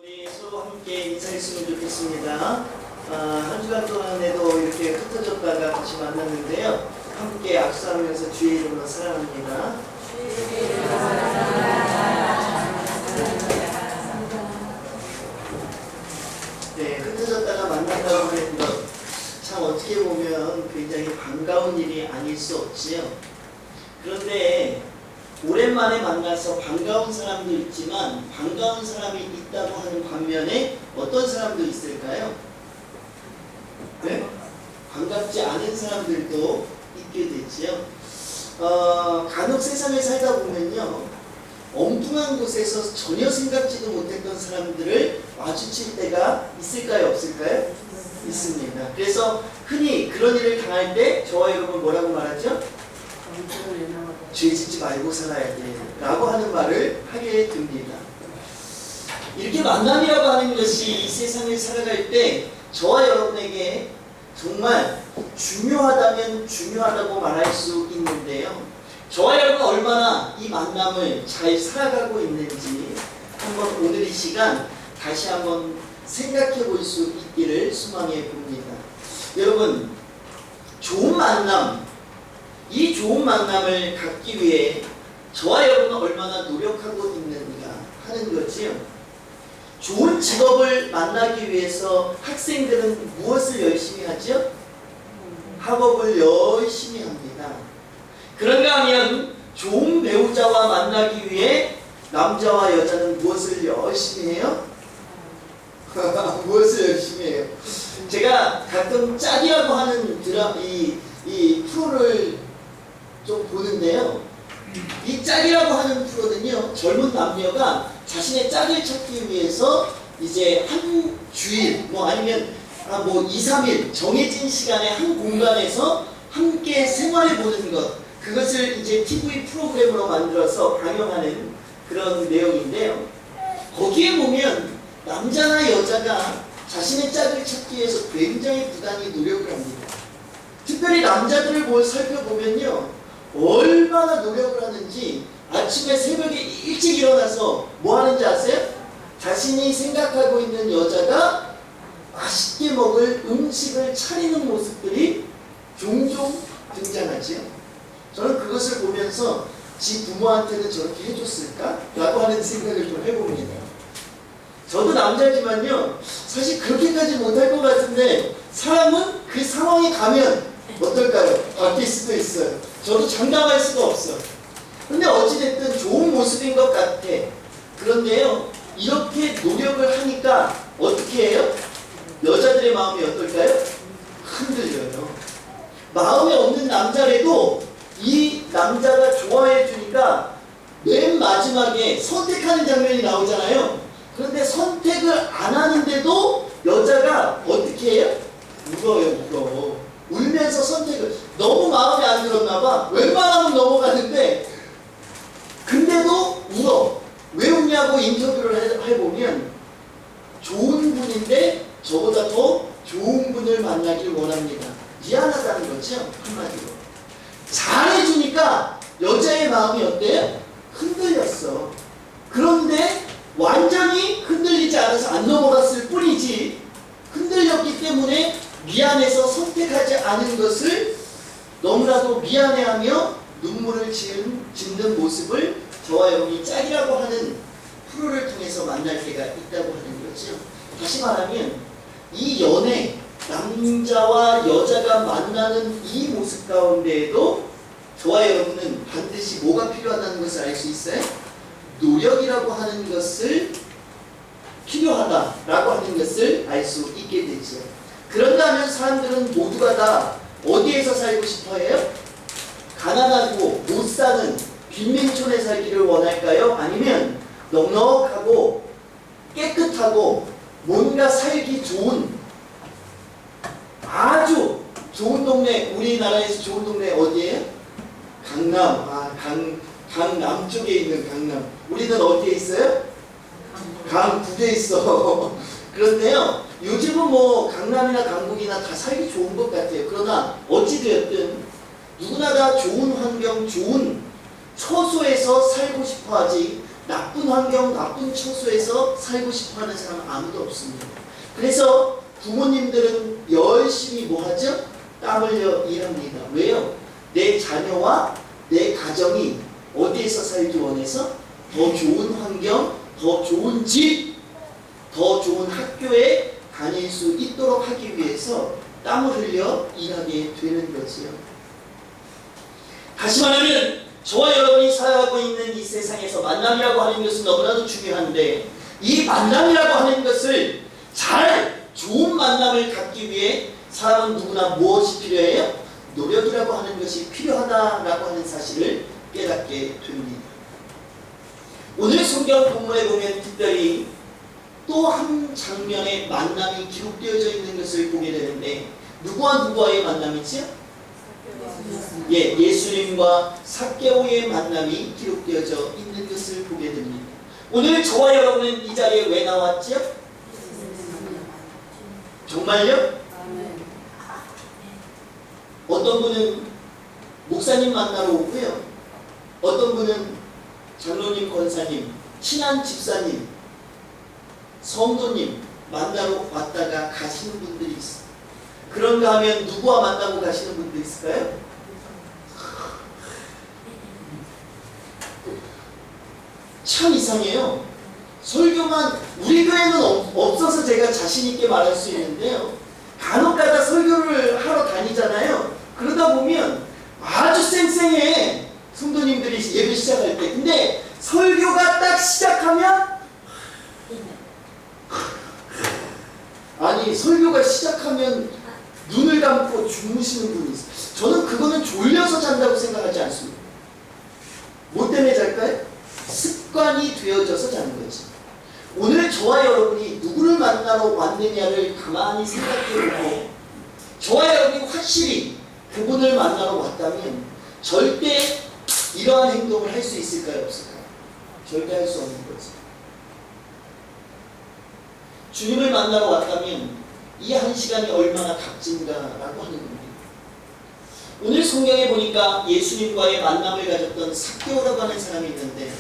저희 서로 함께 인사했으면 좋겠습니다. 한 주간 동안에도 이렇게 흩어졌다가 다시 만났는데요. 함께 악수하면서 주의 이름으로 사랑합니다. 네, 흩어졌다가 만난다고 하는 것, 참 어떻게 보면 굉장히 반가운 일이 아닐 수 없지요. 그런데 오랜만에 만나서 반가운 사람도 있지만 반가운 사람이 있다고 하는 반면에 어떤 사람도 있을까요? 네? 반갑지 않은 사람들도 있게 되지요. 간혹 세상에 살다 보면요, 엉뚱한 곳에서 전혀 생각지도 못했던 사람들을 마주칠 때가 있을까요? 없을까요? 있습니다. 그래서 흔히 그런 일을 당할 때 저와 여러분 뭐라고 말하죠? 죄 짓지 말고 살아야 돼 라고 하는 말을 하게 됩니다. 이렇게 만남이라고 하는 것이 이 세상을 살아갈 때 저와 여러분에게 정말 중요하다면 중요하다고 말할 수 있는데요, 저와 여러분 얼마나 이 만남을 잘 살아가고 있는지 한번 오늘 이 시간 다시 한번 생각해 볼 수 있기를 소망해 봅니다. 여러분, 좋은 만남, 이 좋은 만남을 갖기 위해 저와 여러분은 얼마나 노력하고 있는가 하는 거지요. 좋은 직업을 만나기 위해서 학생들은 무엇을 열심히 하죠? 학업을 열심히 합니다. 그런가 하면 좋은 배우자와 만나기 위해 남자와 여자는 무엇을 열심히 해요? 무엇을 열심히 해요? 제가 가끔 짝이라고 하는 이 프로를 좀 보는데요, 이 짝이라고 하는 프로는요, 젊은 남녀가 자신의 짝을 찾기 위해서 이제 한 주일 아니면 2, 3일 정해진 시간에 한 공간에서 함께 생활해 보는 것, 그것을 이제 TV 프로그램으로 만들어서 방영하는 그런 내용인데요, 거기에 보면 남자나 여자가 자신의 짝을 찾기 위해서 굉장히 부단히 노력을 합니다. 특별히 남자들을 살펴보면요, 얼마나 노력을 하는지 아침에 새벽에 일찍 일어나서 뭐 하는지 아세요? 자신이 생각하고 있는 여자가 맛있게 먹을 음식을 차리는 모습들이 종종 등장하지요. 저는 그것을 보면서 지 부모한테는 저렇게 해줬을까? 라고 하는 생각을 좀 해봅니다. 저도 남자지만요, 사실 그렇게까지 못할 것 같은데 사람은 그 상황에 가면 어떨까요? 바뀔 수도 있어요. 저도 장담할 수가 없어요. 근데 어찌됐든 좋은 모습인 것 같아. 그런데요, 이렇게 노력을 하니까 어떻게 해요? 여자들의 마음이 어떨까요? 흔들려요. 마음에 없는 남자라도 이 남자가 좋아해 주니까 맨 마지막에 선택하는 장면이 나오잖아요. 그런데 선택을 안 하는데도 여자가 어떻게 해요? 울어요. 울면서 선택을, 너무 마음에 안 들었나 봐. 웬만하면 넘어가는데 근데도 울어. 왜 웃냐고 인터뷰를 해보면 좋은 분인데 저보다 더 좋은 분을 만나길 원합니다. 미안하다는 거죠, 한마디로. 잘해주니까 여자의 마음이 어때요? 흔들렸어. 그런데 완전히 흔들리지 않아서 안 넘어갔을 뿐이지, 흔들렸기 때문에 미안해서 선택하지 않은 것을 너무나도 미안해하며 눈물을 짓는 모습을 저와 여러분이 짝이라고 하는 프로를 통해서 만날 때가 있다고 하는 거죠. 다시 말하면 이 연애, 남자와 여자가 만나는 이 모습 가운데에도 저와 여러분은 반드시 뭐가 필요하다는 것을 알 수 있어요? 노력이라고 하는 것을 필요하다라고 하는 것을 알 수 있게 되죠. 그런가 하면 사람들은 모두가 다 어디에서 살고 싶어 해요? 가난하고 못 사는 빈민촌에 살기를 원할까요? 아니면 넉넉하고 깨끗하고 뭔가 살기 좋은 아주 좋은 동네, 우리나라에서 좋은 동네 어디예요? 강남. 강남 쪽에 있는 강남. 우리는 어디에 있어요? 강북에 있어. 그런데요, 요즘은 강남이나 강북이나 다 살기 좋은 것 같아요. 그러나 어찌되었든 누구나 다 좋은 환경, 좋은 처소에서 살고 싶어 하지 나쁜 환경, 나쁜 처소에서 살고 싶어하는 사람은 아무도 없습니다. 그래서 부모님들은 열심히 뭐하죠? 땀 흘려 일합니다. 왜요? 내 자녀와 내 가정이 어디에서 살기 원해서 더 좋은 환경, 더 좋은 집, 더 좋은 학교에 다닐 수 있도록 하기 위해서 땀을 흘려 일하게 되는 거지요. 다시 말하면 저와 여러분이 살아가고 있는 이 세상에서 만남이라고 하는 것은 너무나도 중요한데, 이 만남이라고 하는 것을 잘 좋은 만남을 갖기 위해 사람은 누구나 무엇이 필요해요? 노력이라고 하는 것이 필요하다라고 하는 사실을 깨닫게 됩니다. 오늘 성경 본문에 보면 특별히 또 한 장면의 만남이 기록되어져 있는 것을 보게 되는데, 누구와 누구와의 만남이지요? 예수님과 삭개오의 만남이 기록되어져 있는 것을 보게 됩니다. 오늘 저와 여러분은 이 자리에 왜 나왔지요? 정말요? 어떤 분은 목사님 만나러 오고요. 어떤 분은 장로님, 권사님, 친한 집사님, 성도님 만나러 왔다가 가시는 분들이 있어요. 그런가 하면 누구와 만나고 가시는 분도 있을까요? 참 이상해요. 설교만 우리 교회는 없어서 제가 자신 있게 말할 수 있는데요. 간혹가다 설교를 하러 다니잖아요. 그러다 보면 아주 쌩쌩해, 성도님들이 예배 시작할 때. 근데 설교가 딱 시작하면, 아니 설교가 시작하면 눈을 감고 주무시는 분이 있어요. 저는 그거는 졸려서 잔다고 생각하지 않습니다. 뭐 때문에 잘까요? 습관이 되어져서 자는 거지. 오늘 저와 여러분이 누구를 만나러 왔느냐를 가만히 생각해보고, 저와 여러분이 확실히 그분을 만나러 왔다면 절대 이러한 행동을 할 수 있을까요? 없을까요? 절대 할 수 없는 거지. 주님을 만나러 왔다면 이 한 시간이 얼마나 값진가라고 하는 겁니다. 오늘 성경에 보니까 예수님과의 만남을 가졌던 삭개오라고 하는 사람이 있는데,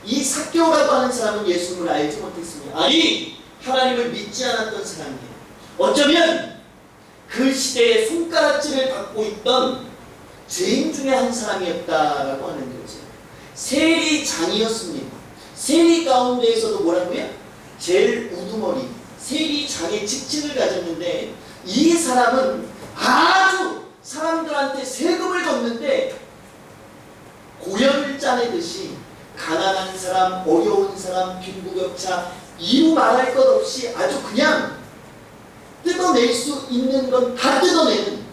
이 삭개오라고 하는 사람은 예수님을 알지 못했습니다. 아니, 하나님을 믿지 않았던 사람이에요. 어쩌면 그 시대에 손가락질을 받고 있던 죄인 중에 한 사람이었다라고 하는 거죠. 세리장이었습니다. 세리 가운데에서도 뭐라고요? 제일 우두머리, 세리장의 직책을 가졌는데, 이 사람은 아주 사람들한테 세금을 걷는데 고열을 짜내듯이 가난한 사람, 어려운 사람, 빈부격차 이유 말할 것 없이 아주 그냥 뜯어낼 수 있는 건 다 뜯어내는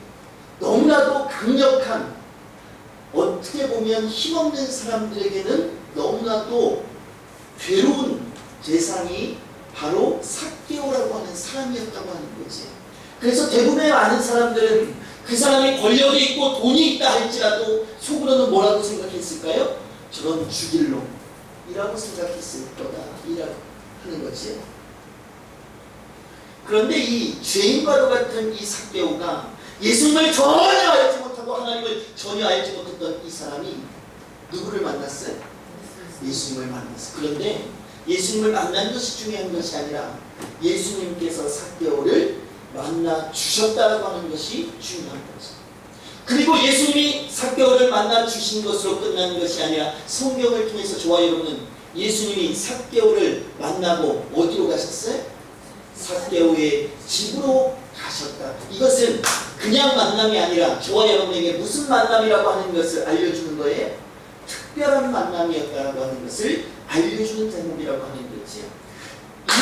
너무나도 강력한, 어떻게 보면 힘없는 사람들에게는 너무나도 괴로운 대상이 바로 삭개오라고 하는 사람이었다고 하는 거지. 그래서 대부분의 많은 사람들은 그 사람이 권력이 있고 돈이 있다 할지라도 속으로는 뭐라고 생각했을까요? 저런 죽일 놈이라고 생각했을 거다 이라고 하는 거지. 그런데 이 죄인과도 같은 이 삭개오가 예수님을 전혀 알지 못하고 하나님을 전혀 알지 못했던 이 사람이 누구를 만났어요? 예수님을 만났어요. 그런데 예수님을 만난 것이 중요한 것이 아니라 예수님께서 삭개오를 만나 주셨다라고 하는 것이 중요한 거죠. 그리고 예수님이 삭개오를 만나 주신 것으로 끝나는 것이 아니라 성경을 통해서 저와 여러분은 예수님이 삭개오를 만나고 어디로 가셨어요? 삭개오의 집으로 가셨다. 이것은 그냥 만남이 아니라 저와 여러분에게 무슨 만남이라고 하는 것을 알려주는 거예요? 특별한 만남이었다라고 하는 것을 알려주는 대목이라고 하는 거지요.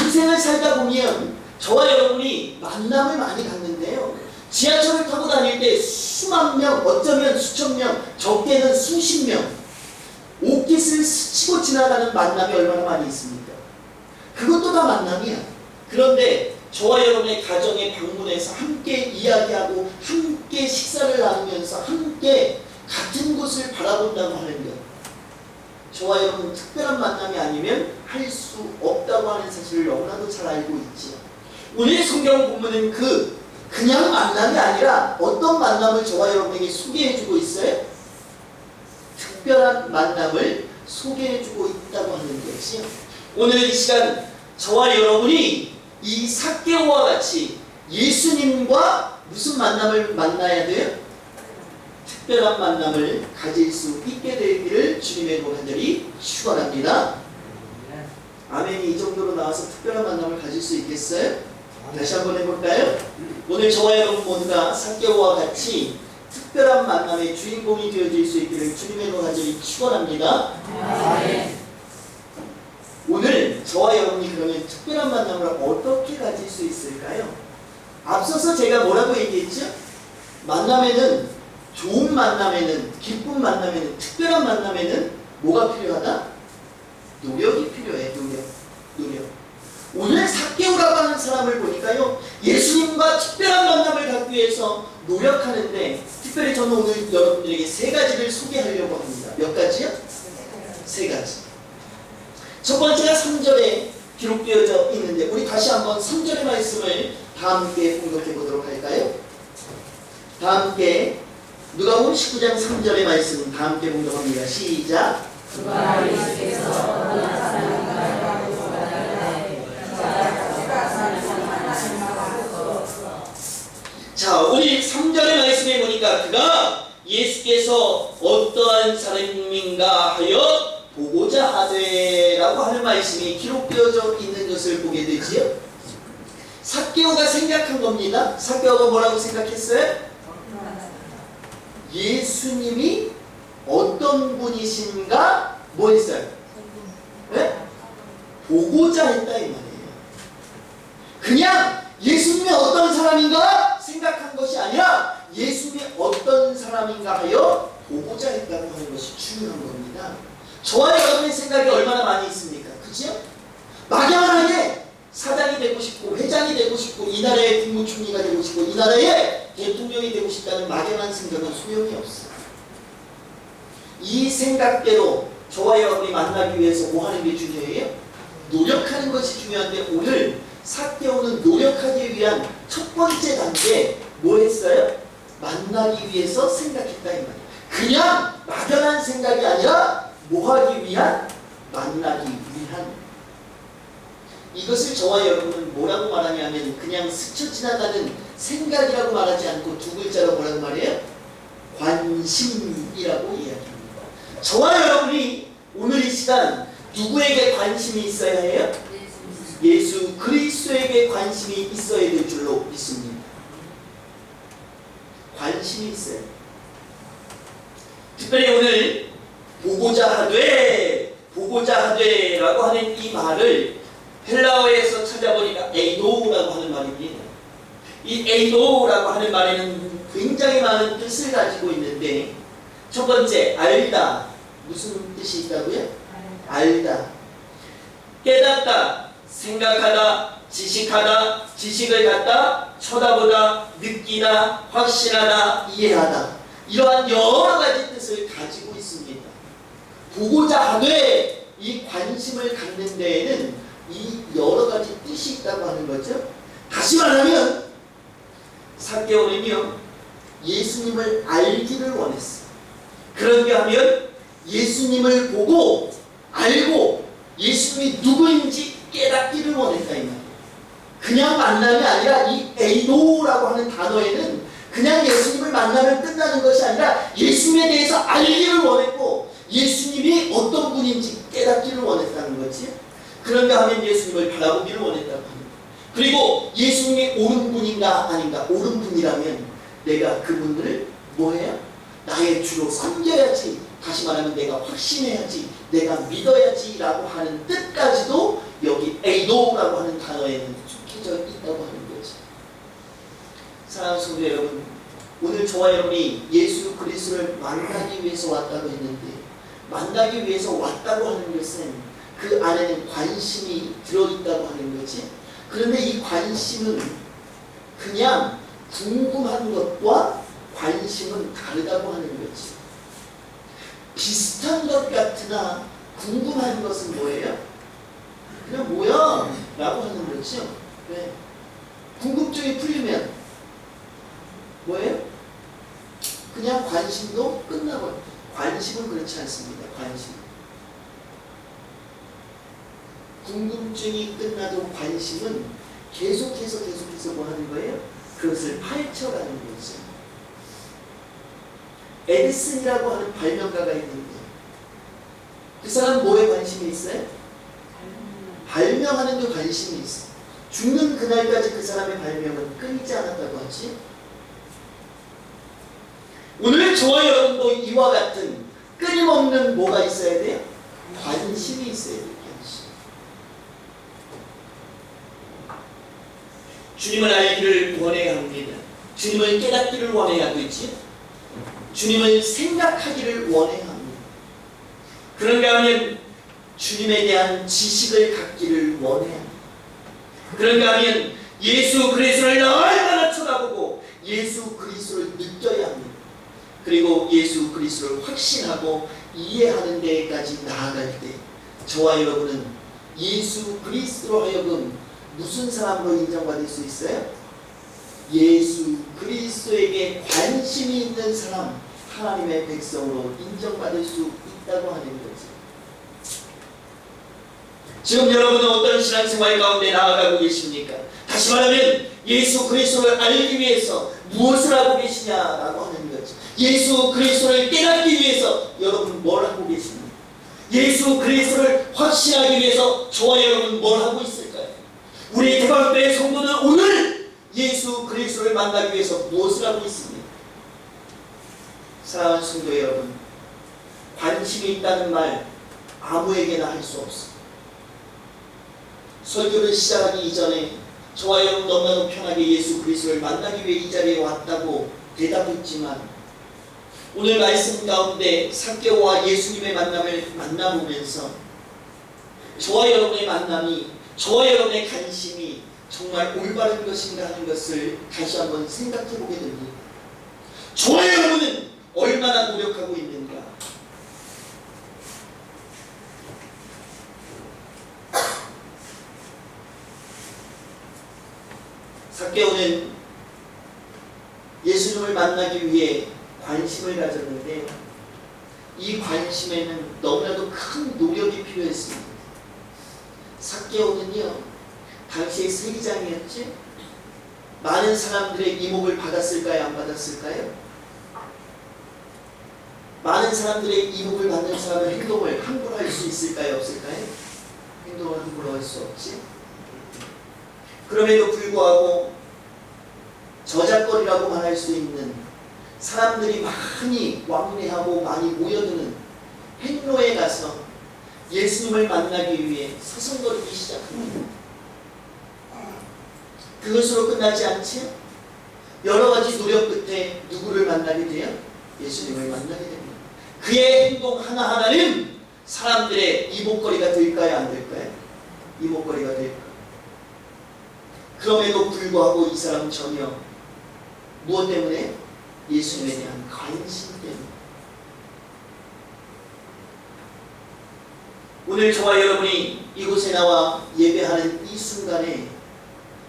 인생을 살다 보면 저와 여러분이 만남을 많이 갖는데요. 지하철을 타고 다닐 때 수만 명, 어쩌면 수천 명, 적게는 수십 명, 옷깃을 스치고 지나가는 만남이 얼마나 많이 있습니까? 그것도 다 만남이야. 그런데 저와 여러분의 가정에 방문해서 함께 이야기하고 함께 식사를 나누면서 함께 같은 곳을 바라본다고 하는 것, 저와 여러분 특별한 만남이 아니면 할 수 없다고 하는 사실을 너무나도 잘 알고 있지요. 오늘 성경 본문은 그냥 만남이 아니라 어떤 만남을 저와 여러분에게 소개해주고 있어요? 특별한 만남을 소개해주고 있다고 하는 거지요. 오늘 이 시간 저와 여러분이 이 삭개오와 같이 예수님과 무슨 만남을 만나야 돼요? 특별한 만남을 가질 수 있게 되기를 주님의 이름으로 간절히 축원합니다. 아멘이 이 정도로 나와서 특별한 만남을 가질 수 있겠어요? 다시 한번 해볼까요? 오늘 저와 여러분 모두가 삭개오와 같이 특별한 만남의 주인공이 되어질 수 있기를 주님의 이름으로 간절히 축원합니다. 오늘 저와 여러분이 그러면 특별한 만남을 어떻게 가질 수 있을까요? 앞서서 제가 뭐라고 얘기했죠? 만남에는, 좋은 만남에는, 기쁜 만남에는, 특별한 만남에는 뭐가 필요하다? 노력이 필요해. 노력. 오늘 삭개오라고 하는 사람을 보니까요, 예수님과 특별한 만남을 갖기 위해서 노력하는데, 특별히 저는 오늘 여러분들에게 세 가지를 소개하려고 합니다. 몇 가지요? 세 가지. 첫 번째가 3절에 기록되어져 있는데, 우리 다시 한번 3절의 말씀을 다 함께 공독해 보도록 할까요? 다 함께 누가복음 19장 3절의 말씀 다 함께 공독합니다. 시작. 자, 우리 3절의 말씀에 보니까 그가 예수께서 어떠한 사람인가 하여 보고자 하되라고 하는 말씀이 기록되어져 있는 것을 보게 되지요. 삭개오가 생각한 겁니다. 삭개오가 뭐라고 생각했어요? 예수님이 어떤 분이신가 뭐 했어요? 네? 보고자 했다 이 말이에요. 그냥 예수님이 어떤 사람인가 생각한 것이 아니라 예수님이 어떤 사람인가 하여 보고자 했다고 하는 것이 중요한 겁니다. 저와 여러분의 생각이 얼마나 많이 있습니까? 그죠? 막연하게 사장이 되고 싶고 회장이 되고 싶고 이 나라의 국무총리가 되고 싶고 이 나라의 대통령이 되고 싶다는 막연한 생각은 소용이 없어요. 이 생각대로 저와 여러분이 만나기 위해서 뭐 하는 게 중요해요? 노력하는 것이 중요한데 오늘 삭개오는 노력하기 위한 첫 번째 단계 뭐 했어요? 만나기 위해서 생각했다 이 말이에요. 그냥 막연한 생각이 아니라 뭐 하기 위한? 만나기 위한. 이것을 저와 여러분은 뭐라고 말하냐면 그냥 스쳐 지나가는 생각이라고 말하지 않고 두 글자로 뭐라고 말해요? 관심이라고 이야기합니다. 저와 여러분이 오늘 이 시간 누구에게 관심이 있어야 해요? 예수 그리스도에게 관심이 있어야 될 줄로 믿습니다. 관심이 있어요. 특별히 오늘 보고자 하되라고 하는 이 말을 헬라어에서 찾아보니까 에이도라고 하는 말입니다. 이 에이도라고 하는 말에는 굉장히 많은 뜻을 가지고 있는데 첫 번째 알다. 무슨 뜻이 있다고요? 알다. 깨닫다, 생각하다, 지식하다, 지식을 갖다, 쳐다보다, 느끼다, 확신하다, 이해하다. 이러한 여러 가지 뜻을 가지고 있습니다. 보고자 하되 이 관심을 갖는 데에는 이 여러 가지 뜻이 있다고 하는 거죠. 다시 말하면 삭개오는요 예수님을 알기를 원했어요. 그런가 하면 예수님을 보고 알고 예수님이 누구인지 깨닫기를 원했다 이 말이에요. 그냥 만남이 아니라 이 에이도라고 하는 단어에는 그냥 예수님을 만나면 끝나는 것이 아니라 예수님에 대해서 알기를 원했고 예수님이 어떤 분인지 깨닫기를 원했다는 거지. 그런가 하면 예수님을 바라보기를 원했다고 합니다. 그리고 예수님이 옳은 분인가 아닌가, 옳은 분이라면 내가 그분들을 뭐해요? 나의 주로 섬겨야지, 다시 말하면 내가 확신해야지, 내가 믿어야지 라고 하는 뜻까지도 여기 에이도라고 하는 단어에는 속해져 있다고 하는 거죠. 사랑하는 성도 여러분, 오늘 저와 여러분이 예수 그리스도를 만나기 위해서 왔다고 했는데 만나기 위해서 왔다고 하는 것은 그 안에는 관심이 들어있다고 하는 거지. 그런데 이 관심은 그냥 궁금한 것과 관심은 다르다고 하는 거지. 비슷한 것 같으나 궁금한 것은 뭐예요? 그냥 뭐야? 라고 하는 거죠. 네. 궁금증이 풀리면 뭐예요? 그냥 관심도 끝나버려요. 관심은 그렇지 않습니다. 관심. 궁금증이 끝나도 관심은 계속해서 뭐 하는 거예요? 그것을 파헤쳐가는 거죠. 에디슨이라고 하는 발명가가 있는데 그 사람 뭐에 관심이 있어요? 발명하는 데 관심이 있어. 죽는 그날까지 그 사람의 발명은 끊이지 않았다고 하지. 오늘 저와 여러분도 이와 같은 끊임없는 뭐가 있어야 돼요? 관심이 있어야 돼요. 관심. 주님을 알기를 원해야 합니다. 주님을 깨닫기를 원해야 되지. 주님을 생각하기를 원해야 합니다. 그런가 하면 주님에 대한 지식을 갖기를 원해야 합니다. 그런가 하면 예수 그리스도를 얼마나 쳐다보고 예수 그리스도를 느껴야 합니다. 그리고 예수 그리스도를 확신하고 이해하는 데까지 나아갈 때 저와 여러분은 예수 그리스도로 하여금 무슨 사람으로 인정받을 수 있어요? 예수 그리스도에게 관심이 있는 사람, 하나님의 백성으로 인정받을 수 있다고 하는 거죠. 지금 여러분은 어떤 신앙생활 가운데 나아가고 계십니까? 다시 말하면 예수 그리스도를 알기 위해서 무엇을 하고 계시냐라고 하는 거죠. 예수 그리스도를 깨닫기 위해서 여러분 뭘 하고 계십니까? 예수 그리스도를 확신하기 위해서 저와 여러분 뭘 하고 있을까요? 우리 대방교회 성도는 오늘 예수 그리스도를 만나기 위해서 무엇을 하고 있습니까? 사랑하는 성도 여러분, 관심이 있다는 말 아무에게나 할 수 없습니다. 설교를 시작하기 이전에 저와 여러분 너무나도 편하게 예수 그리스도를 만나기 위해 이 자리에 왔다고 대답했지만 오늘 말씀 가운데 삭개오와 예수님의 만남을 만나보면서 저와 여러분의 만남이, 저와 여러분의 관심이 정말 올바른 것인가 하는 것을 다시 한번 생각해 보게 됩니다. 저와 여러분은 얼마나 노력하고 있는가? 삭개오는 예수님을 만나기 위해 관심을 가졌는데 이 관심에는 너무나도 큰 노력이 필요했습니다. 삭개오는요, 당시의 세리장이었지? 많은 사람들의 이목을 받았을까요? 안 받았을까요? 많은 사람들의 이목을 받는 사람의 행동을 함부로 할 수 있을까요? 없을까요? 행동을 함부로 할 수 없지. 그럼에도 불구하고 저작거리라고 말할 수 있는 사람들이 많이 왕래하고 많이 모여드는 행로에 가서 예수님을 만나기 위해 서성거리기 시작합니다. 그것으로 끝나지 않지? 여러 가지 노력 끝에 누구를 만나게 돼요? 예수님을 만나게 됩니다. 그의 행동 하나하나는 사람들의 이목거리가 될까요? 안 될까요? 이목거리가 될까요? 그럼에도 불구하고 이 사람 전혀 무엇 때문에? 예수님에 대한 관심 때문에. 오늘 저와 여러분이 이곳에 나와 예배하는 이 순간에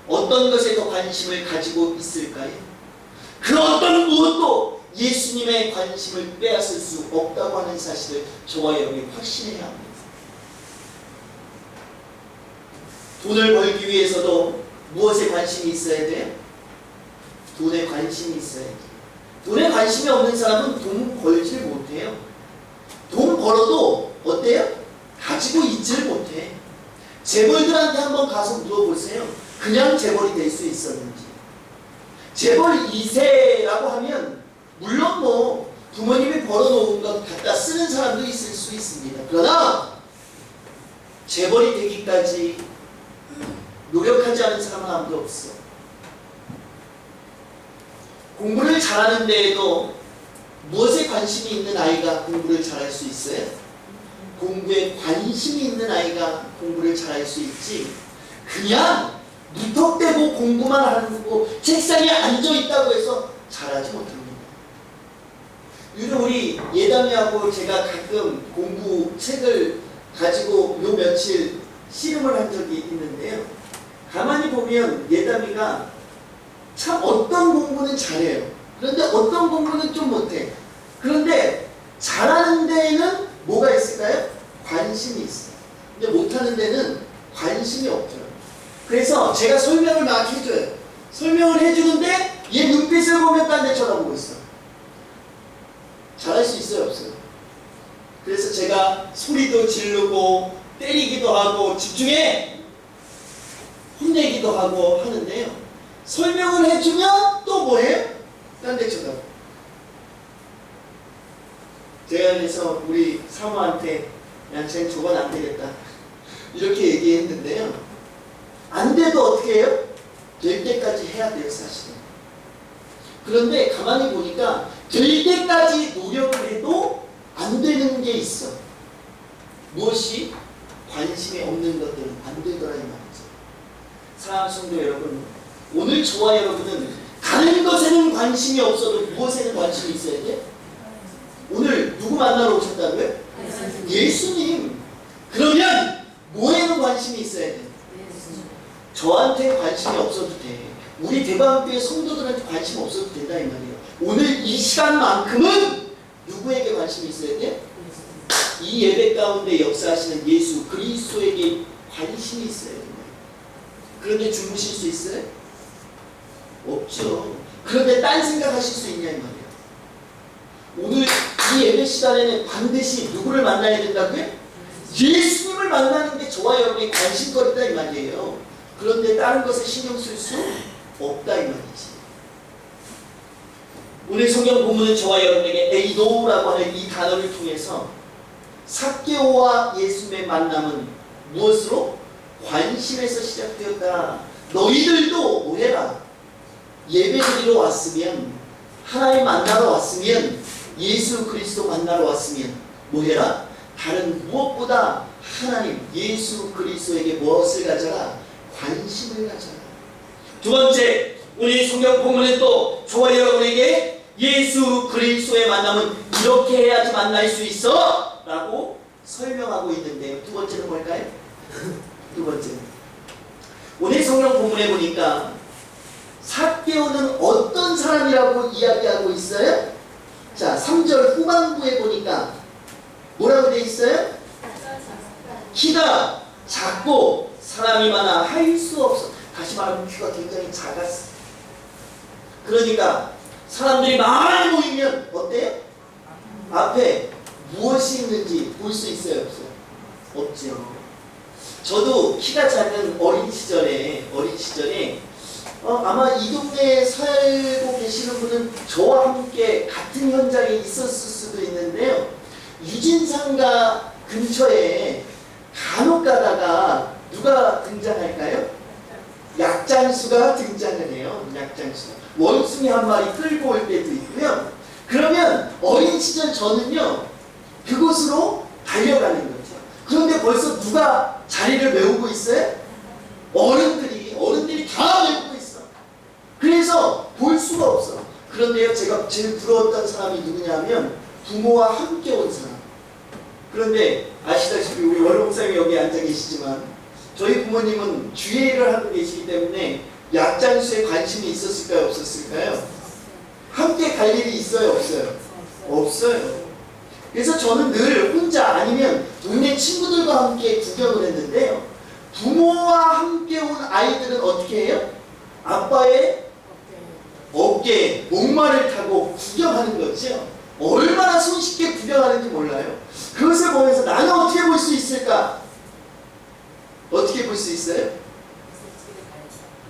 어떤 것에 더 관심을 가지고 있을까요? 그 어떤 무엇도 예수님의 관심을 빼앗을 수 없다고 하는 사실을 저와 여러분이 확신해야 합니다. 돈을 벌기 위해서도 무엇에 관심이 있어야 돼요? 돈에 관심이 있어야 돼요. 돈에 관심이 없는 사람은 돈 벌지를 못해요. 돈 벌어도 어때요? 가지고 있지를 못해. 재벌들한테 한번 가서 물어보세요. 그냥 재벌이 될 수 있었는지. 재벌 2세라고 하면 물론 뭐 부모님이 벌어놓은 것 갖다 쓰는 사람도 있을 수 있습니다. 그러나 재벌이 되기까지 노력하지 않은 사람은 아무도 없어. 공부를 잘하는 데에도 무엇에 관심이 있는 아이가 공부를 잘할 수 있어요? 공부에 관심이 있는 아이가 공부를 잘할 수 있지, 그냥 무턱대고 공부만 하고 책상에 앉아있다고 해서 잘하지 못합니다. 유독 우리 예담이하고 제가 가끔 공부 책을 가지고 요 며칠 씨름을 한 적이 있는데요. 가만히 보면 예담이가 참 어떤 공부는 잘해요. 그런데 어떤 공부는 좀 못해. 그런데 잘하는 데에는 뭐가 있을까요? 관심이 있어요. 근데 못하는 데는 그래서 제가 소리도 지르고 때리기도 하고 집중해! 혼내기도 하고 하는데요. 설명을 해주면 또 뭐예요? 딴 데 쳐다보고. 제가 그래서 우리 사모한테 야, 쟤 저건 안 되겠다. 이렇게 얘기했는데요. 안 돼도 어떻게 해요? 될 때까지 해야 돼요, 사실은. 그런데 가만히 보니까 될 때까지 노력을 해도 안 되는 게 있어. 무엇이? 관심이 없는 것들은 안 되더라 이 말이죠. 사랑하는 성도 여러분, 오늘 저와 여러분은 다른 것에는 관심이 없어도 무엇에는 관심이 있어야 돼? 오늘 누구 만나러 오셨다고요? 예수님. 그러면 뭐에는 관심이 있어야 돼? 저한테 관심이 없어도 돼. 우리 대방교회 성도들한테 관심 없어도 된다 이 말이에요. 오늘 이 시간만큼은 누구에게 관심이 있어야 돼? 이 예배 가운데 역사하시는 예수 그리스도에게 관심이 있어야 돼요. 그런데 주무실 수 있어요? 없죠. 그런데 딴 생각하실 수 있냐 이 말이에요. 오늘 이 예배 시간에는 반드시 누구를 만나야 된다고요? 예수님을 만나는 게 저와 여러분의 관심거리다 이 말이에요. 그런데 다른 것에 신경 쓸 수 없다 이 말이지. 오늘 성경 본문은 저와 여러분에게 에이도라고 하는 이 단어를 통해서 삭개오와 예수님의 만남은 무엇으로? 관심에서 시작되었다. 너희들도 뭐해라? 예배드리러 왔으면, 하나님 만나러 왔으면, 예수 그리스도 만나러 왔으면 뭐해라? 다른 무엇보다 하나님 예수 그리스도에게 무엇을 가져라? 관심을 가져라. 두 번째, 오늘 성경 본문은 또 저와 여러분에게 예수 그리스도의 만남은 이렇게 해야지 만날 수 있어 라고 설명하고 있는데요. 두 번째는 뭘까요? 두 번째는 오늘 성경 본문에 보니까 삭개오는 어떤 사람이라고 이야기하고 있어요? 자, 3절 후반부에 보니까 뭐라고 되어 있어요? 키가 작고 사람이 많아 할 수 없어. 다시 말하면 키가 굉장히 작았어. 그러니까 사람들이 많이 모이면 어때요? 앞에 무엇이 있는지 볼 수 있어요? 없어요? 없죠. 저도 키가 작은 어린 시절에 아마 이 동네에 살고 계시는 분은 저와 함께 같은 현장에 있었을 수도 있는데요. 유진상가 근처에 간혹 가다가 누가 등장할까요? 약장수가 등장을 해요. 약장수가. 원숭이 한 마리 끌고 올 때도 있고요. 그러면 어린 시절 저는요, 그곳으로 달려가는 거죠. 그런데 벌써 누가 자리를 메우고 있어요? 어른들이 다 메우고 있어. 그래서 볼 수가 없어. 그런데요, 제가 제일 부러웠던 사람이 누구냐면 부모와 함께 온 사람. 그런데 아시다시피 우리 원로 목사님이 여기 앉아 계시지만 저희 부모님은 주예를 하고 계시기 때문에 약장수에 관심이 있었을까요? 없었을까요? 함께 갈 일이 있어요? 없어요? 없어요. 그래서 저는 늘 혼자 아니면 동네 친구들과 함께 구경을 했는데요. 부모와 함께 온 아이들은 어떻게 해요? 아빠의 어깨에 목마를 타고 구경하는 거죠. 얼마나 손쉽게 구경하는지 몰라요. 그것을 보면서 나는 어떻게 볼 수 있을까? 어떻게 볼 수 있어요?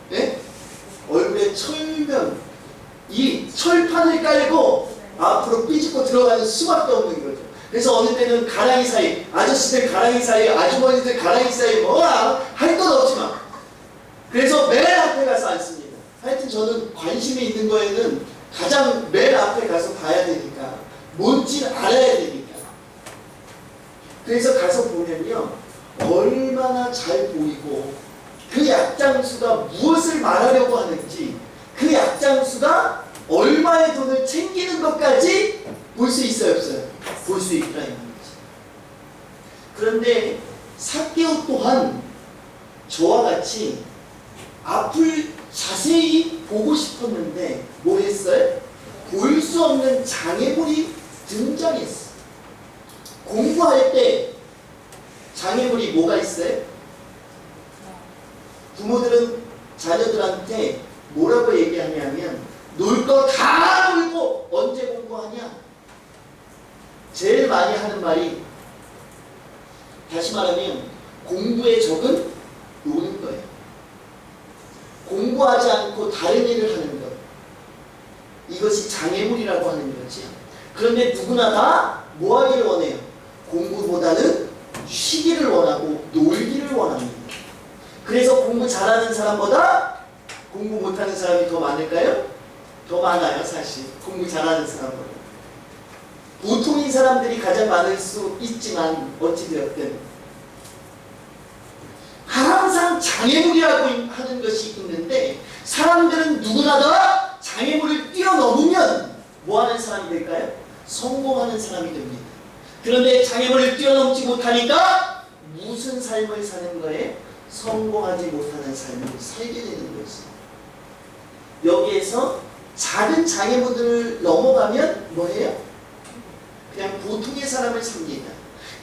네? 얼굴에 철면, 이 철판을 깔고 앞으로 삐집고 들어가는 수밖에 없는 거죠. 그래서 어느 때는 가랑이 사이, 아저씨들 가랑이 사이, 아주머니들 가랑이 사이 뭐라 할 것 없지만 그래서 맨 앞에 가서 앉습니다. 하여튼 저는 관심이 있는 거에는 가장 맨 앞에 가서 봐야 되니까 뭔지 알아야 되니까. 그래서 가서 보면요, 얼마나 잘 보이고 그 약장수가 무엇을 말하려고 하는지, 그 약장수가 얼마의 돈을 챙기는 것까지 볼 수 있어요? 없어요? 볼 수 있다 이 말이죠. 그런데 삭개오 또한 저와 같이 앞을 자세히 보고 싶었는데 뭐 했어요? 볼 수 없는 장애물이 등장했어. 공부할 때 장애물이 뭐가 있어요? 부모들은 자녀들한테 뭐라고 얘기하냐면 놀 거 다 놀고 언제 공부하냐? 제일 많이 하는 말이 다시 말하면 공부의 적은 노는 거예요. 공부하지 않고 다른 일을 하는 것. 이것이 장애물이라고 하는 거지. 그런데 누구나 다 뭐 하기를 원해요? 공부보다는 쉬기를 원하고 놀기를 원합니다. 그래서 공부 잘하는 사람보다 공부 못하는 사람이 더 많을까요? 더 많아요, 사실. 공부 잘하는 사람보다. 보통인 사람들이 가장 많을 수 있지만 어찌되었든 항상 장애물이라고 하는 것이 있는데, 사람들은 누구나 다 장애물을 뛰어넘으면 뭐 하는 사람이 될까요? 성공하는 사람이 됩니다. 그런데 장애물을 뛰어넘지 못하니까 무슨 삶을 사는 거예요? 성공하지 못하는 삶을 살게 되는 것이죠. 여기에서 작은 장애물들을 넘어가면 뭐예요? 그냥 보통의 사람을 삽니다.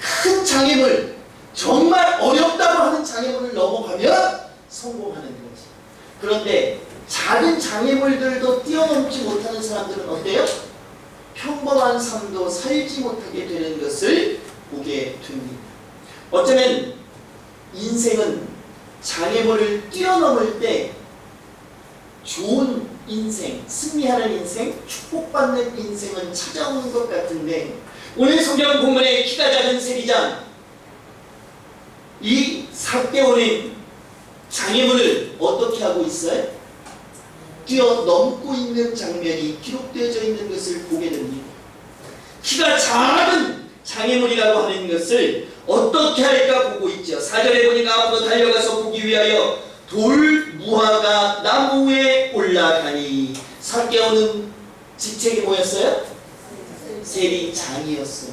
큰 장애물, 정말 어렵다고 하는 장애물을 넘어가면 성공하는 거지. 그런데 작은 장애물들도 뛰어넘지 못하는 사람들은 어때요? 평범한 삶도 살지 못하게 되는 것을 보게 됩니다. 어쩌면 인생은 장애물을 뛰어넘을 때 좋은 인생, 승리하는 인생, 축복받는 인생은 찾아오는 것 같은데, 오늘 성경 본문의 키가 작은 세리장, 이 삭개오는 장애물을 어떻게 하고 있어요? 뛰어넘고 있는 장면이 기록되어져 있는 것을 보게 됩니다. 키가 작은 장애물이라고 하는 것을 어떻게 할까 보고 있죠. 4절에 보니까 앞으로 달려가서 보기 위하여 돌 무화과 나무 위에 올라가니, 삭개오는 직책이 뭐였어요? 세리장이었어요.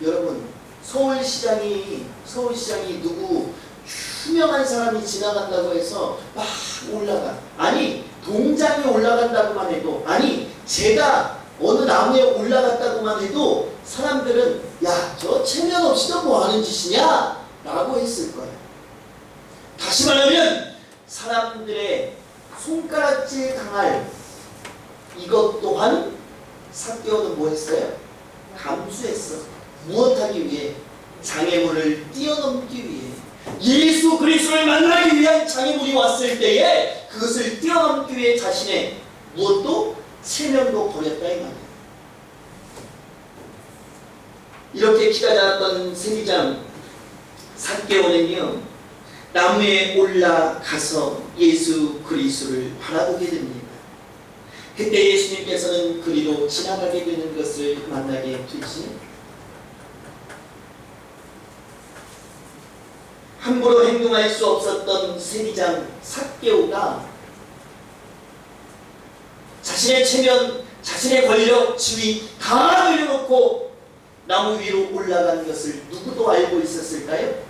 여러분, 서울시장이 누구 유명한 사람이 지나간다고 해서 막 올라가. 아니, 동장에 올라간다고만 해도, 아니, 제가 어느 나무에 올라갔다고만 해도 사람들은 야, 저 체면 없이도 뭐 하는 짓이냐? 라고 했을 거예요. 다시 말하면 사람들의 손가락질 당할 이것 또한 삭개오는 뭐 했어요? 감수했어. 무엇하기 위해? 장애물을 뛰어넘기 위해. 예수 그리스도를 만나기 위한 장애물이 왔을 때에 그것을 뛰어넘기 위해 자신의 무엇도 체면도 버렸다 이 말이에요. 이렇게 키가 작았던 세리장 삭개오는요, 나무에 올라가서 예수 그리스도를 바라보게 됩니다. 그때 예수님께서는 그리로 지나가게 되는 것을 만나게 되지. 함부로 행동할 수 없었던 세리장 삭개오가 자신의 체면, 자신의 권력, 지위 다 내려놓고 나무 위로 올라간 것을 누구도 알고 있었을까요?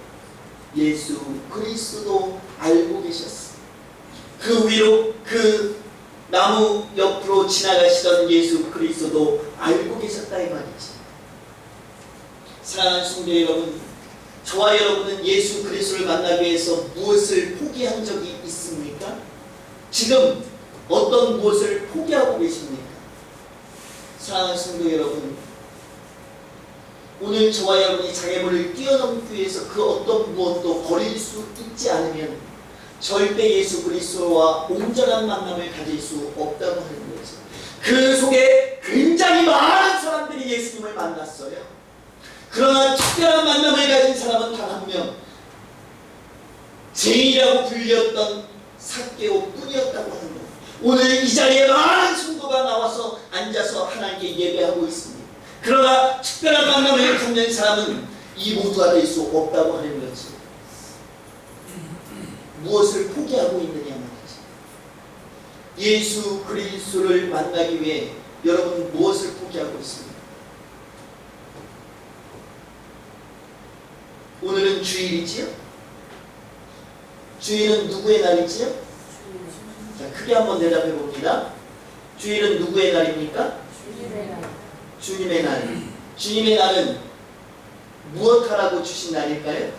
예수 그리스도도 알고 계셨어요. 그 위로, 그 나무 옆으로 지나가시던 예수 그리스도도 알고 계셨다 이 말이지. 사랑하는 성도 여러분, 저와 여러분은 예수 그리스도를 만나기 위해서 무엇을 포기한 적이 있습니까? 지금 어떤 무엇을 포기하고 계십니까? 사랑하는 성도 여러분, 오늘 저와 여러분이 장애물을 뛰어넘기 위해서 그 어떤 무엇도 버릴 수 있지 않으면 절대 예수 그리스도와 온전한 만남을 가질 수 없다고 하는 거죠. 그 속에 굉장히 많은 사람들이 예수님을 만났어요. 그러나 특별한 만남을 가진 사람은 단 한 명, 죄인이라고 불렸던 삭개오 뿐이었다고 하는 거예요. 오늘 이 자리에 많은 성도가 나와서 앉아서 하나님께 예배하고 있습니다. 그러나 특별한 만남을 갖는 사람은 이 모두가 될 수 없다고 하는 거지. 무엇을 포기하고 있느냐 말이지. 예수 그리스도를 만나기 위해 여러분 무엇을 포기하고 있습니까? 오늘은 주일이지요? 주일은 누구의 날이지요? 자, 크게 한번 대답해 봅니다. 주일은 누구의 날입니까? 주님의 날. 주님의 날은 무엇 하라고 주신 날일까요?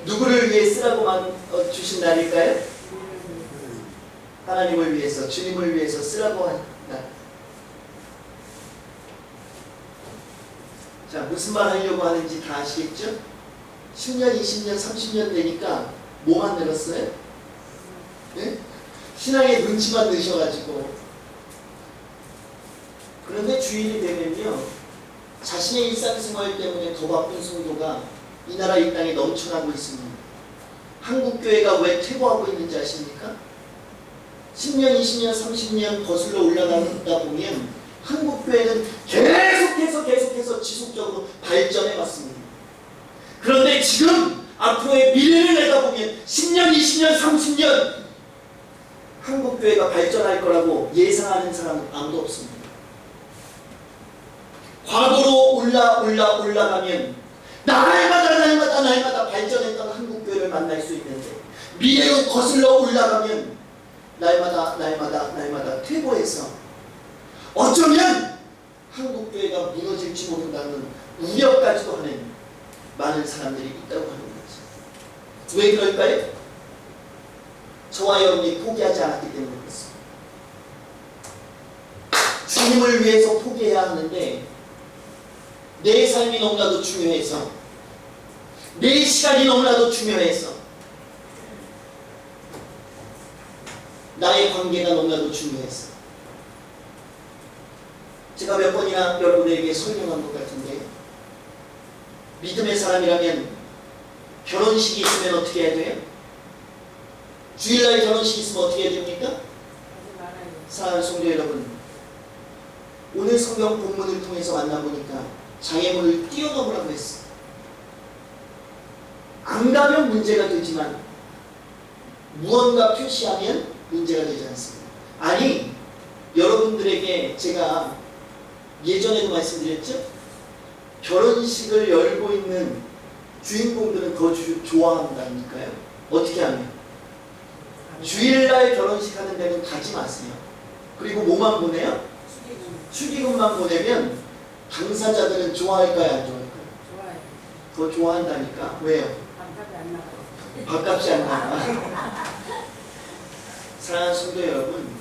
누구를 위해 쓰라고만 주신 날일까요? 하나님을 위해서, 주님을 위해서 쓰라고 한 날. 자, 자, 무슨 말 하려고 하는지 다 아시겠죠? 10년, 20년, 30년 되니까 뭐만 늘었어요? 네? 신앙의 눈치만 넣으셔가지고. 그런데 주일이 되면요, 자신의 일상생활 때문에 더 바쁜 성도가 이 나라 이 땅에 넘쳐나고 있습니다. 한국교회가 왜 퇴보하고 있는지 아십니까? 10년, 20년, 30년 거슬러 올라가다 보면 한국교회는 계속해서 지속적으로 발전해 왔습니다. 그런데 지금 앞으로의 미래를 내다보면 10년, 20년, 30년 한국교회가 발전할 거라고 예상하는 사람은 아무도 없습니다. 과거로 올라가면 날마다 발전했던 한국교회를 만날 수 있는데, 미래로 거슬러 올라가면 날마다 퇴보해서 어쩌면 한국교회가 무너질지 모른다는 우려까지도 하는 많은 사람들이 있다고 하는 거죠. 왜 그럴까요? 저와 여러분이 포기하지 않았기 때문에 그렇습니다. 주님을 위해서 포기해야 하는데 내 삶이 너무나도 중요해서, 내 시간이 너무나도 중요해서, 나의 관계가 너무나도 중요해서 제가 몇 번이나 여러분에게 설명한 것 같은데, 믿음의 사람이라면 결혼식이 있으면 어떻게 해야 돼요? 주일날 결혼식이 있으면 어떻게 해야 됩니까? 사랑하는 성도 여러분, 오늘 성경 본문을 통해서 만나보니까 장애물을 뛰어넘으라고 했어. 안 가면 문제가 되지만 무언가 표시하면 문제가 되지 않습니다. 아니, 여러분들에게 제가 예전에도 말씀드렸죠? 결혼식을 열고 있는 주인공들은 더 좋아한다니까요. 어떻게 하면? 주일날 결혼식 하는 데는 가지 마세요. 그리고 뭐만 보내요? 축의금만 보내면 당사자들은 좋아할까요, 안 좋아할까요? 좋아요. 더 좋아한다니까. 왜요? 밥값이 안 나가요. 밥값이 안 나가. 사랑하는 성도 여러분,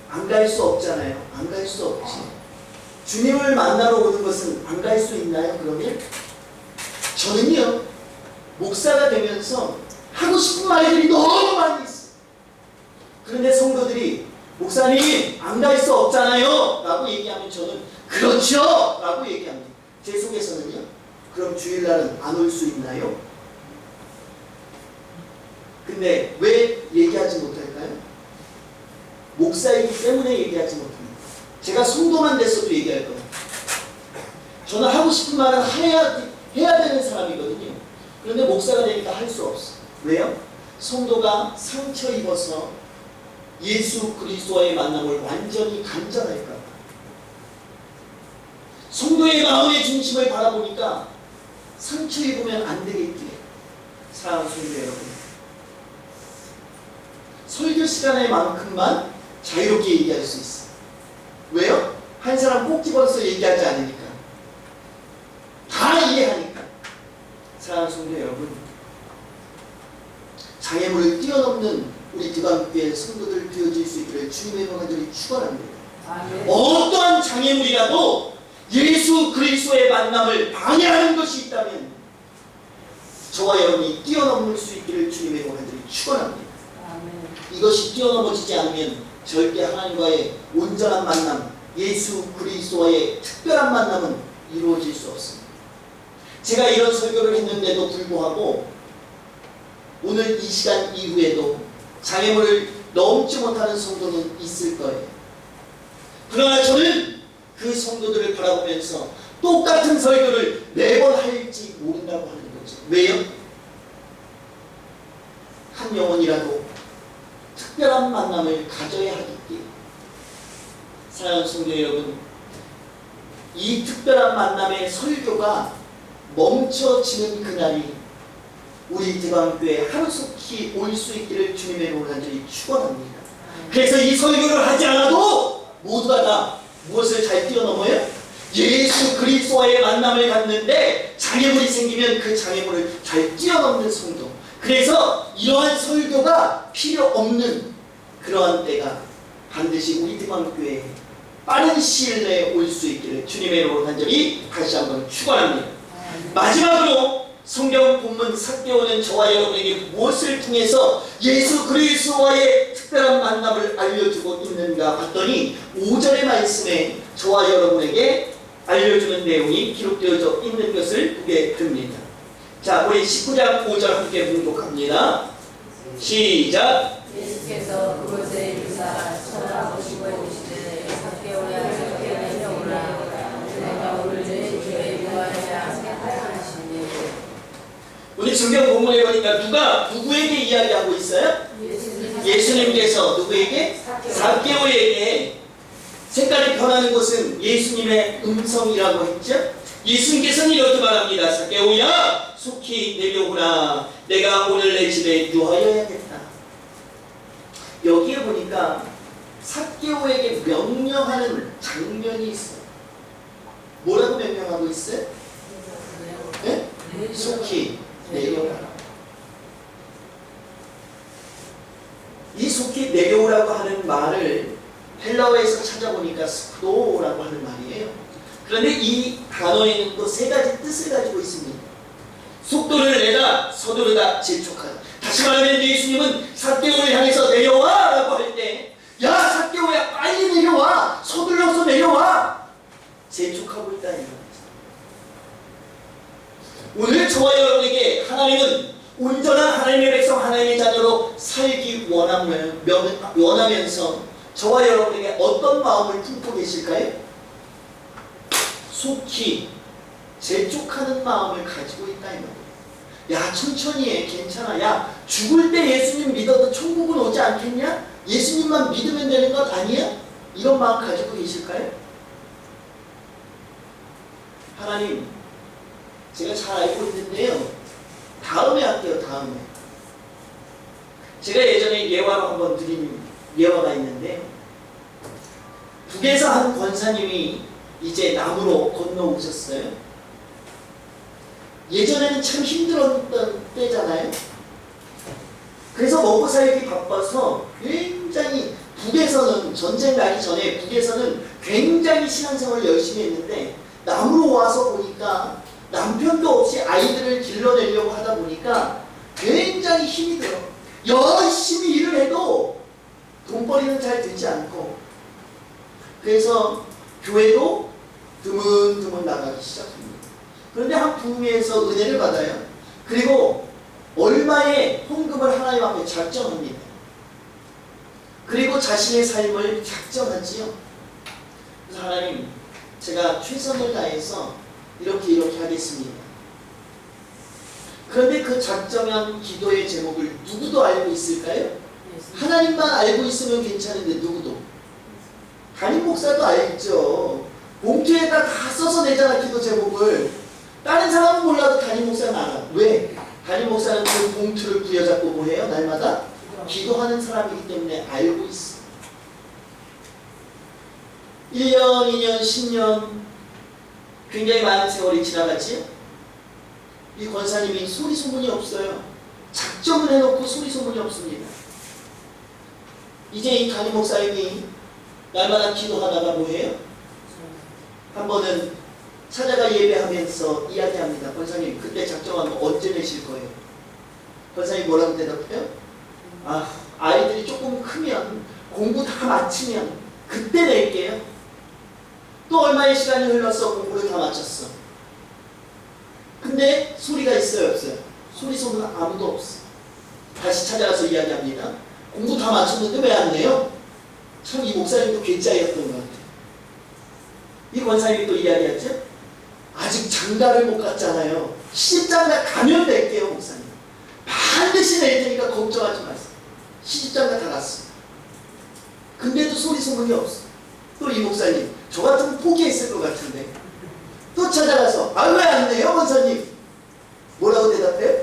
안 갈 수 없잖아요. 안 갈 수 없지. 주님을 만나러 오는 것은 안 갈 수 있나요? 그러면 저는요, 목사가 되면서 하고 싶은 말들이 너무 많이 있어요. 그런데 성도들이 목사님 안 갈 수 없잖아요 라고 얘기하면 저는 그렇죠 라고 얘기합니다. 제 속에서는요, 그럼 주일날은 안 올 수 있나요? 근데 왜 얘기하지 못할까요? 목사이기 때문에 얘기하지 못합니다. 제가 성도만 됐어도 얘기할 거예요. 저는 하고 싶은 말은 해야 되는 사람이거든요. 그런데 목사가 되니까 할 수 없어. 왜요? 성도가 상처 입어서 예수 그리스도와의 만남을 완전히 간절할까 봐. 성도의 마음의 중심을 바라보니까 상처 입으면 안 되겠기에. 사랑하는 성도 여러분, 설교 시간에만큼만 자유롭게 얘기할 수 있어. 왜요? 한 사람 꼭 집어서 얘기하지 않으니까. 다 이해하니까. 사랑하는 성도 여러분, 장애물을 뛰어넘는 우리 디방교회 성도들 되어질 수 있기를 주님의 명한들이 축원합니다. 어떠한 장애물이라도 예수 그리스도의 만남을 방해하는 것이 있다면 저와 여러분이 뛰어넘을 수 있기를 주님의 명한들이 축원합니다. 이것이 뛰어넘어지지 않으면 절대 하나님과의 온전한 만남, 예수 그리스도와의 특별한 만남은 이루어질 수 없습니다. 제가 이런 설교를 했는데도 불구하고 오늘 이 시간 이후에도 장애물을 넘지 못하는 성도는 있을 거예요. 그러나 저는 그 성도들을 바라보면서 똑같은 설교를 매번 할지 모른다고 하는 거죠. 왜요? 한 영혼이라도 특별한 만남을 가져야 하겠기에. 사랑하는 성도 여러분, 이 특별한 만남의 설교가 멈춰지는 그날이 우리 대방교회에 하루속히 올 수 있기를 주님의 이름으로 간절히 축원합니다. 그래서 이 설교를 하지 않아도 모두가 다 무엇을 잘 뛰어넘어요? 예수 그리스도와의 만남을 갖는데 장애물이 생기면 그 장애물을 잘 뛰어넘는 성도. 그래서 이러한 설교가 필요 없는 그러한 때가 반드시 우리 대방교회에 빠른 시일 내에 올 수 있기를 주님의 이름으로 간절히 다시 한번 축원합니다. 마지막으로 성경 본문 삭개오는 저와 여러분에게 무엇을 통해서 예수 그리스도와의 특별한 만남을 알려주고 있는가 봤더니 5절의 말씀에 저와 여러분에게 알려주는 내용이 기록되어져 있는 것을 보게 됩니다. 자, 우리 19장 5절 함께 봉독합니다. 시작. 예수께서 그곳에 이르사 쳐다보시고 이르시되 삭개오야 삭개오야 오라 내가 오늘 내 집에 유하여야 하시니. 우리 성경 본문에 보니까 누가 누구에게 이야기하고 있어요? 예수님께서 누구에게? 삭개오에게. 색깔이 변하는 것은 예수님의 음성이라고 했죠. 예수님께서는 이렇게 말합니다. 삭개오야 속히 내려오라. 내가 오늘 내 집에 유하여야겠다. 여기에 보니까 삭개오에게 명령하는 장면이 있어요. 뭐라고 명령하고 있어요? 네? 속히 내려오라. 이 속히 내려오라고 하는 말을 헬라어에서 찾아보니까 스쿠도라고 하는 말이에요. 그런데 이 단어에는 또 세 가지 뜻을 가지고 있습니다. 속도를 내다, 서두르다, 재촉하다. 다시 말하면 예수님은 삭개오를 향해서 내려와 라고 할 때, 야 삭개오야 빨리 내려와, 서둘러서 내려와, 재촉하고 있다 이 말이죠. 오늘 저와 여러분에게 하나님은 온전한 하나님의 백성, 하나님의 자녀로 살기 원하면서 저와 여러분에게 어떤 마음을 품고 계실까요? 속히 재촉하는 마음을 가지고 있다 이 말이에요. 야 천천히 해, 괜찮아. 야 죽을 때 예수님 믿어도 천국은 오지 않겠냐? 예수님만 믿으면 되는 것 아니야? 이런 마음 가지고 계실까요? 하나님, 제가 잘 알고 있는데요, 다음에 할게요. 다음에. 제가 예전에 예화로 한번 드린 예화가 있는데, 북에서 한 권사님이 이제 남으로 건너오셨어요. 예전에는 참 힘들었던 때잖아요. 그래서 먹고 살기 바빠서 굉장히 북에서는, 전쟁 나기 전에 북에서는 굉장히 신앙생활을 열심히 했는데, 남으로 와서 보니까 남편도 없이 아이들을 길러내려고 하다 보니까 굉장히 힘이 들어. 열심히 일을 해도 돈벌이는 잘 되지 않고, 그래서 교회도 드문드문 나가기 시작합니다. 그런데 한 부흥회에서 은혜를 받아요. 그리고 얼마의 헌금을 하나님 앞에 작정합니다. 그리고 자신의 삶을 작정하지요. 그래서 하나님, 제가 최선을 다해서 이렇게 하겠습니다. 그런데 그 작정한 기도의 제목을 누구도 알고 있을까요? 하나님만 알고 있으면 괜찮은데 누구도? 담임 목사도 알죠. 봉투에다 다 써서 내잖아, 기도 제목을. 다른 사람은 몰라도 담임 목사는 알아. 왜? 담임 목사는 그 봉투를 부여잡고 뭐해요? 날마다 기도하는 사람이기 때문에 알고 있어. 1년, 2년, 10년 굉장히 많은 세월이 지나갔지요. 이 권사님이 소리 소문이 없어요. 작정을 해놓고 소리 소문이 없습니다. 이제 이 담임 목사님이 날마다 기도하다가 뭐해요? 한 번은 찾아가 예배하면서 이야기합니다. 권사님, 그때 작정한 거 언제 내실 거예요? 권사님 뭐라고 대답해요? 아이들이 조금 크면, 공부 다 마치면 그때 낼게요. 또 얼마의 시간이 흘러서 공부를 다 마쳤어. 근데 소리가 있어요, 없어요? 소리 소문은 아무도 없어. 다시 찾아가서 이야기합니다. 공부 다 마쳤는데 왜 안 내요? 참 이 목사님도 괴짜였던 것 같아요. 이 권사님이 또 이야기했죠? 아직 장가를 못 갔잖아요. 시집장가 가면 낼게요, 목사님. 반드시 낼 테니까 걱정하지 마세요. 시집장가 다 갔어. 근데도 소리 소문이 없어. 또 이 목사님, 저 같으면 포기했을 것 같은데 또 찾아가서 왜 안 내요, 권사님? 뭐라고 대답해요?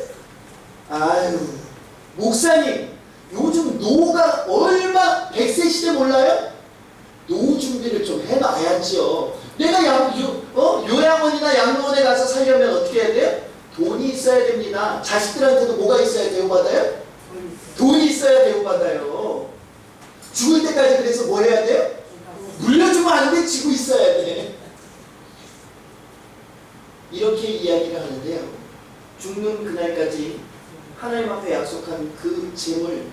목사님, 요즘 노후가 얼마, 100세 시대 몰라요? 노후 준비를 좀 해놔야죠. 내가 요양원이나 양로원에 가서 살려면 어떻게 해야 돼요? 돈이 있어야 됩니다. 자식들한테도 뭐가 있어야 대우받아요? 돈이 있어야 대우받아요. 죽을 때까지 그래서 뭐 해야 돼요? 물려주면 안 지고 있어야 돼. 이렇게 이야기를 하는데요. 죽는 그날까지 하나님 앞에 약속한 그 재물,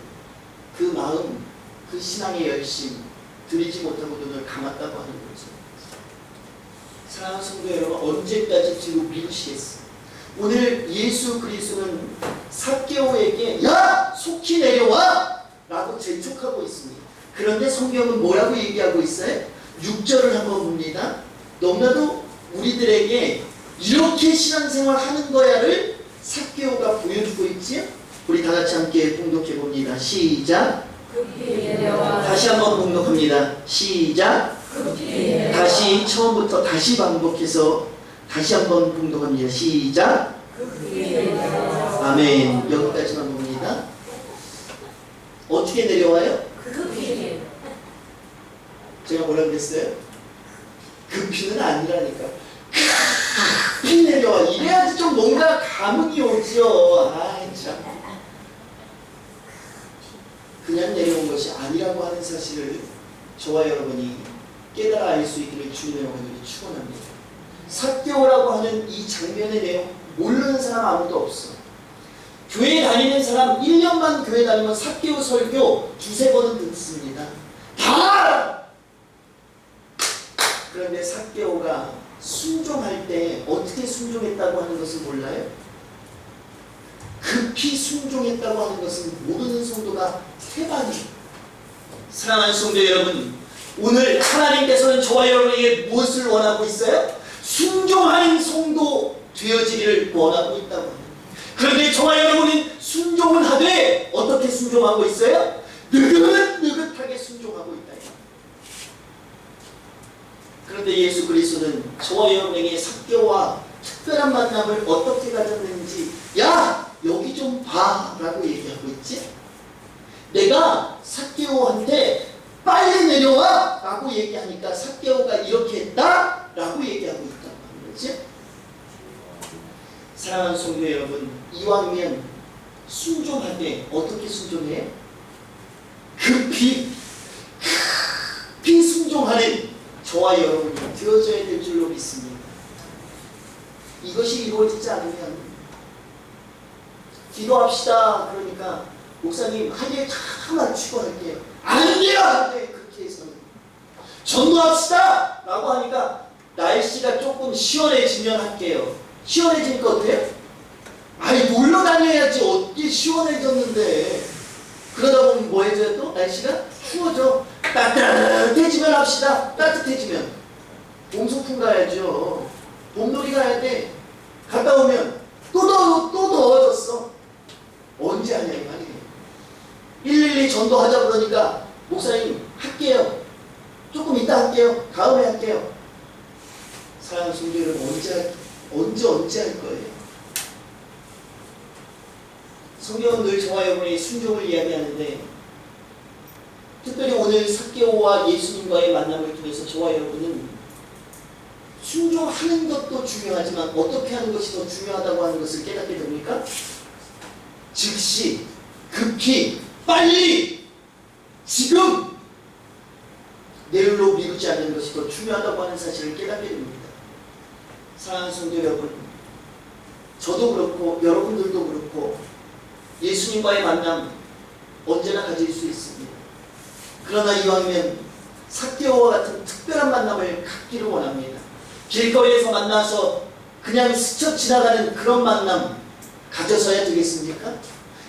그 마음, 그 신앙의 열심 드리지 못하고 눈을 감았다고 하는 거죠. 사랑하는 성도 여러분, 언제까지 뒤로 미루시겠어요? 오늘 예수 그리스도는 삭개오에게 야! 속히 내려와! 라고 재촉하고 있습니다. 그런데 성경은 뭐라고 얘기하고 있어요? 6절을 한번 봅니다. 너무나도 우리들에게 이렇게 신앙생활 하는 거야를 삭개오가 보여주고 있지요? 우리 다 같이 함께 봉독해 봅니다. 시작. 다시 한번 봉독합니다. 시작. 다시 처음부터 다시 반복해서 다시 한번 봉독합니다. 시작. 아멘. 여기까지만 봅니다. 어떻게 내려와요? 제가 뭐라 그랬어요? 급히는 아니라니까. 급히 내려와. 이래야지 좀 뭔가 감흥이 오죠. 아이 참. 그냥 내려온 것이 아니라고 하는 사실을 저와 여러분이 깨달아 알 수 있기를 주님의 이름으로 축원합니다. 삭개오라고 하는 이 장면의 내용 모르는 사람 아무도 없어. 교회 다니는 사람 1년만 교회 다니면 삭개오 설교 2-3번은 듣습니다. 다! 그런데 삭개오가 순종할 때 어떻게 순종했다고 하는 것을 몰라요? 급히 순종했다고 하는 것은 모르는 성도가 태반이에요. 사랑하는 성도 여러분, 오늘 하나님께서는 저와 여러분에게 무엇을 원하고 있어요? 순종하는 성도 되어지기를 원하고 있다고 합니다. 그런데 저와 여러분은 순종을 하되 어떻게 순종하고 있어요? 느긋느긋하게 순종하고 있다. 그런데 예수 그리스도는 저와 여러분에게 삭개오와 특별한 만남을 어떻게 가졌는지 야! 여기 좀 봐! 라고 얘기하고 있지? 내가 삭개오한테 빨리 내려와! 라고 얘기하니까 삭개오가 이렇게 했다! 라고 얘기하고 있다고 하는 거지? 사랑하는 성도 여러분, 이왕이면 순종하되 어떻게 순종해요? 급히 순종하는 저와 여러분이 되어져야 될 줄로 믿습니다. 이것이 이루어지지 않으면 기도합시다. 그러니까 목사님 할 일 다 맞추고 할게요. 안 돼요! 안 돼! 그렇게 해서는 전도합시다! 라고 하니까 날씨가 조금 시원해지면 할게요. 시원해지니까 어때요? 아니 놀러 다녀야지 어떻게 시원해졌는데. 그러다 보면 뭐 해줘요 또? 날씨가 추워져. 따뜻해지면 합시다. 따뜻해지면 봄소풍 가야죠. 봄놀이 가야 돼. 갔다 오면 또 더워졌어. 언제 하냐 이 말이에요. 112 전도하자 그러니까 목사님 할게요. 조금 이따 할게요. 다음에 할게요. 사랑하는 성도 여러분, 언제 할 거예요? 성경은 늘 저와 여러분의 순종을 이야기하는데 특별히 오늘 삭개오와 예수님과의 만남을 통해서 저와 여러분은 순종하는 것도 중요하지만 어떻게 하는 것이 더 중요하다고 하는 것을 깨닫게 됩니까? 즉시, 급히, 빨리, 지금 내일로 미루지 않는 것이 더 중요하다고 하는 사실을 깨닫게 됩니다. 사랑하는 성도 여러분, 저도 그렇고 여러분들도 그렇고 예수님과의 만남 언제나 가질 수 있습니다. 그러나 이왕이면 삭개오와 같은 특별한 만남을 갖기를 원합니다. 길거리에서 만나서 그냥 스쳐 지나가는 그런 만남 가져서야 되겠습니까?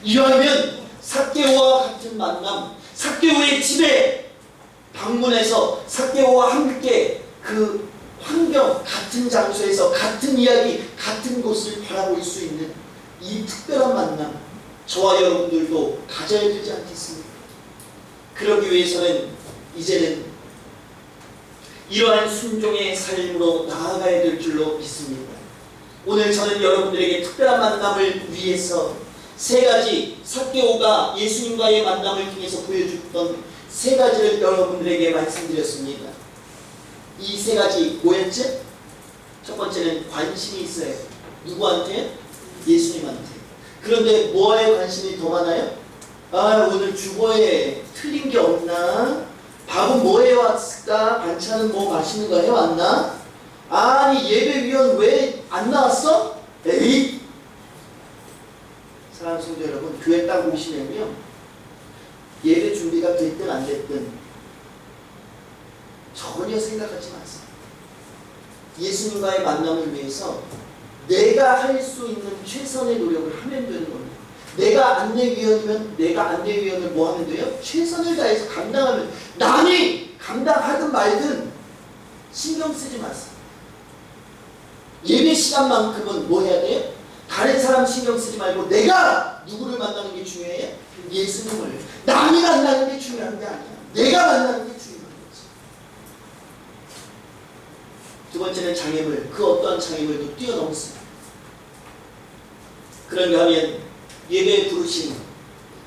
이왕이면 삭개오와 같은 만남, 삭개오의 집에 방문해서 삭개오와 함께 그 환경, 같은 장소에서 같은 이야기, 같은 곳을 바라볼 수 있는 이 특별한 만남 저와 여러분들도 가져야 되지 않겠습니까? 그러기 위해서는 이제는 이러한 순종의 삶으로 나아가야 될 줄로 믿습니다. 오늘 저는 여러분들에게 특별한 만남을 위해서 3가지 삭개오가 예수님과의 만남을 통해서 보여줬던 3가지를 여러분들에게 말씀드렸습니다. 이 3가지 뭐였지? 첫 번째는 관심이 있어요. 누구한테? 예수님한테. 그런데 뭐에 관심이 더 많아요? 아, 오늘 주보에 틀린 게 없나? 밥은 뭐 해왔을까? 반찬은 뭐 맛있는 거 해왔나? 아니 예배위원 왜 안 나왔어? 에이! 사랑하는 성도 여러분, 교회 딱 오시면요, 예배 준비가 됐든 안 됐든 전혀 생각하지 마세요. 예수님과의 만남을 위해서 내가 할 수 있는 최선의 노력을 하면 되는 겁니다. 내가 안내위원이면 내가 안내위원을 뭐 하면 돼요? 최선을 다해서 감당하면, 남이 감당하든 말든 신경 쓰지 마세요. 예배 시간만큼은 뭐 해야 돼요? 다른 사람 신경 쓰지 말고 내가 누구를 만나는 게 중요해요? 예수님을. 남이 만나는 게 중요한 게 아니야. 내가 만나는 게 중요한 거지. 두 번째는 장애물. 그 어떠한 장애물도 뛰어넘습니다. 그런가 하면 예배에 부르심,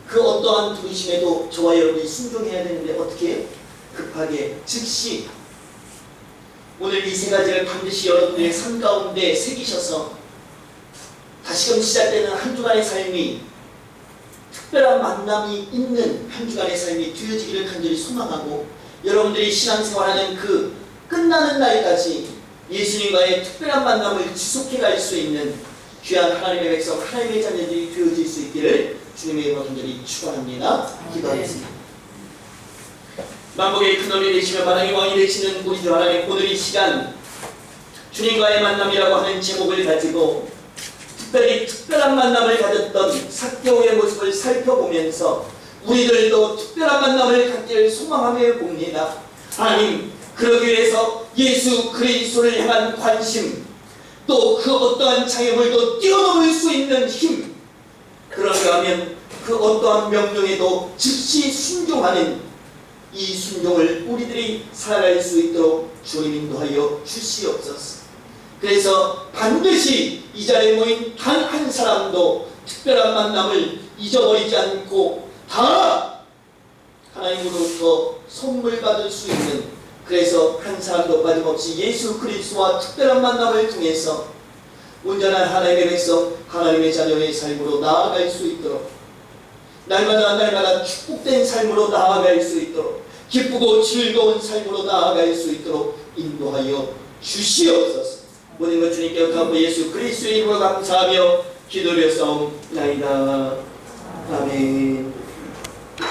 그 어떠한 부르심에도 저와 여러분이 순종해야 되는데 어떻게 해요? 급하게, 즉시. 오늘 이 세 가지를 반드시 여러분들의 삶 가운데 새기셔서 다시금 시작되는 한 주간의 삶이 특별한 만남이 있는 한 주간의 삶이 되어지기를 간절히 소망하고, 여러분들이 신앙생활하는 그 끝나는 날까지 예수님과의 특별한 만남을 지속해 갈 수 있는 귀한 하나님의 백성, 하나님의 자녀들이 되어질 수 있기를 주님의 이름으로 간절히 축원합니다. 기도하겠습니다. 만복의 큰언니 되시며 만왕의 왕이 되시는 우리 주 하나님, 오늘 이 시간 주님과의 만남이라고 하는 제목을 가지고 특별히 특별한 만남을 가졌던 삭개오의 모습을 살펴보면서 우리들도 특별한 만남을 갖기를 소망하며 봅니다. 하나님, 그러기 위해서 예수 그리스도를 향한 관심, 또 그 어떠한 장애물도 뛰어넘을 수 있는 힘, 그런가 하면 그 어떠한 명령에도 즉시 순종하는 이 순종을 우리들이 살아갈 수 있도록 주님 인도하여 주시옵소서. 그래서 반드시 이 자리에 모인 단 한 사람도 특별한 만남을 잊어버리지 않고 다 하나님으로부터 선물 받을 수 있는, 그래서 한 사람도 빠짐없이 예수 그리스도와 특별한 만남을 통해서 온전한 하나님의 백성, 하나님의 자녀의 삶으로 나아갈 수 있도록, 날마다 축복된 삶으로 나아갈 수 있도록, 기쁘고 즐거운 삶으로 나아갈 수 있도록 인도하여 주시옵소서. 모든 것 주님께 감사하고 예수 그리스도의 이름으로 감사하며 기도드렸사옵나이다. 아멘.